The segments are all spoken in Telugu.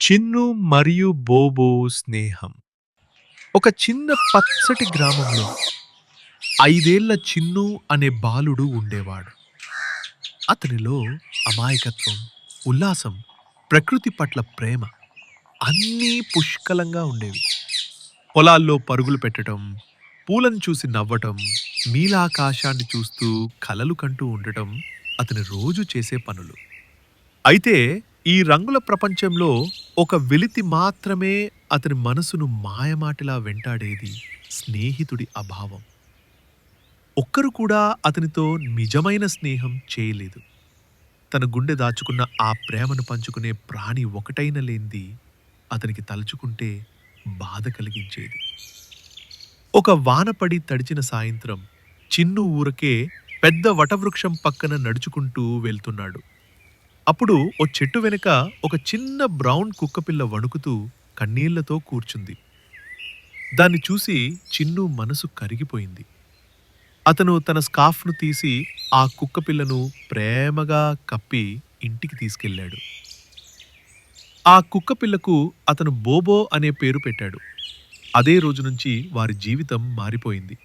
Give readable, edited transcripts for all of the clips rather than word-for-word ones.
చిన్ను మరియు బోబో స్నేహం. ఒక చిన్న పచ్చటి గ్రామంలో 5 ఏళ్ల చిన్ను అనే బాలుడు ఉండేవాడు. అతనిలో అమాయకత్వం, ఉల్లాసం, ప్రకృతి పట్ల ప్రేమ అన్నీ పుష్కలంగా ఉండేవి. పొలాల్లో పరుగులు పెట్టడం, పూలను చూసి నవ్వటం, నీలాకాశాన్ని చూస్తూ కలలు కంటూ ఉండటం అతని రోజు చేసే పనులు. అయితే ఈ రంగుల ప్రపంచంలో ఒక వెలితి మాత్రమే అతని మనసును మాయమాటిలా వెంటాడేది: స్నేహితుడి అభావం. ఒక్కరు కూడా అతనితో నిజమైన స్నేహం చేయలేదు. తన గుండె దాచుకున్న ఆ ప్రేమను పంచుకునే ప్రాణి ఒకటైన లేంది అతనికి తలుచుకుంటే బాధ కలిగించేది. ఒక వానపడి తడిచిన సాయంత్రం చిన్ను ఊరకే పెద్ద వటవృక్షం పక్కన నడుచుకుంటూ వెళ్తున్నాడు. అప్పుడు ఓ చెట్టు వెనుక ఒక చిన్న బ్రౌన్ కుక్కపిల్ల వణుకుతూ కన్నీళ్లతో కూర్చుంది. దాన్ని చూసి చిన్ను మనసు కరిగిపోయింది. అతను తన స్కార్ఫ్ను తీసి ఆ కుక్కపిల్లను ప్రేమగా కప్పి ఇంటికి తీసుకెళ్ళాడు. ఆ కుక్కపిల్లకు అతను బోబో అనే పేరు పెట్టాడు. అదే రోజు నుంచి వారి జీవితం మారిపోయింది.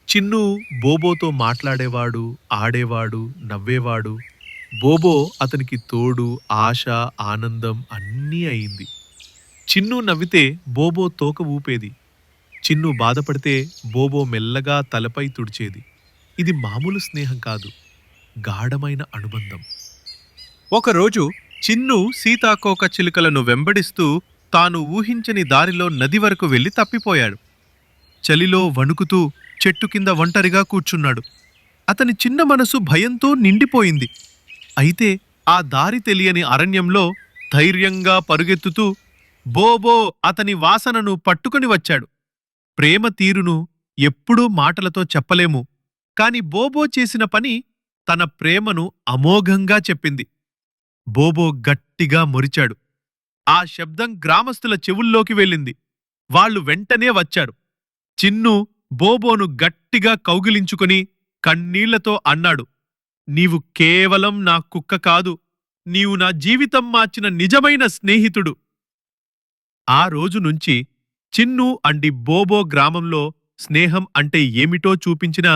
చిన్ను బోబోతో మాట్లాడేవాడు, ఆడేవాడు, నవ్వేవాడు. బోబో అతనికి తోడు, ఆశ, ఆనందం అన్నీ అయింది. చిన్ను నవ్వితే బోబో తోక ఊపేది. చిన్ను బాధపడితే బోబో మెల్లగా తలపై తుడిచేది. ఇది మామూలు స్నేహం కాదు, గాఢమైన అనుబంధం. ఒకరోజు చిన్ను సీతాకోక చిలుకలను వెంబడిస్తూ తాను ఊహించని దారిలో నది వరకు వెళ్లి తప్పిపోయాడు. చలిలో వణుకుతూ చెట్టు కింద ఒంటరిగా కూర్చున్నాడు. అతని చిన్న మనసు భయంతో నిండిపోయింది. అయితే ఆ దారి తెలియని అరణ్యంలో ధైర్యంగా పరుగెత్తుతూ బోబో అతని వాసనను పట్టుకొని వచ్చాడు. ప్రేమ తీరును ఎప్పుడూ మాటలతో చెప్పలేము, కాని బోబో చేసిన పని తన ప్రేమను అమోఘంగా చెప్పింది. బోబో గట్టిగా మొరిచాడు. ఆ శబ్దం గ్రామస్తుల చెవుల్లోకి వెళ్ళింది. వాళ్ళు వెంటనే వచ్చారు. చిన్ను బోబోను గట్టిగా కౌగిలించుకొని కన్నీళ్లతో అన్నాడు, "నీవు కేవలం నా కుక్క కాదు, నీవు నా జీవితం మార్చిన నిజమైన స్నేహితుడు." ఆ రోజు నుంచి చిన్ను అండి బోబో గ్రామంలో స్నేహం అంటే ఏమిటో చూపించిన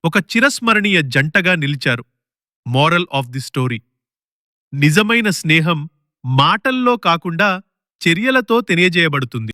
ఒక చిరస్మరణీయ జంటగా నిలిచారు. మోరల్ ఆఫ్ ది స్టోరీ: నిజమైన స్నేహం మాటల్లో కాకుండా చర్యలతో తెలియజేయబడుతుంది.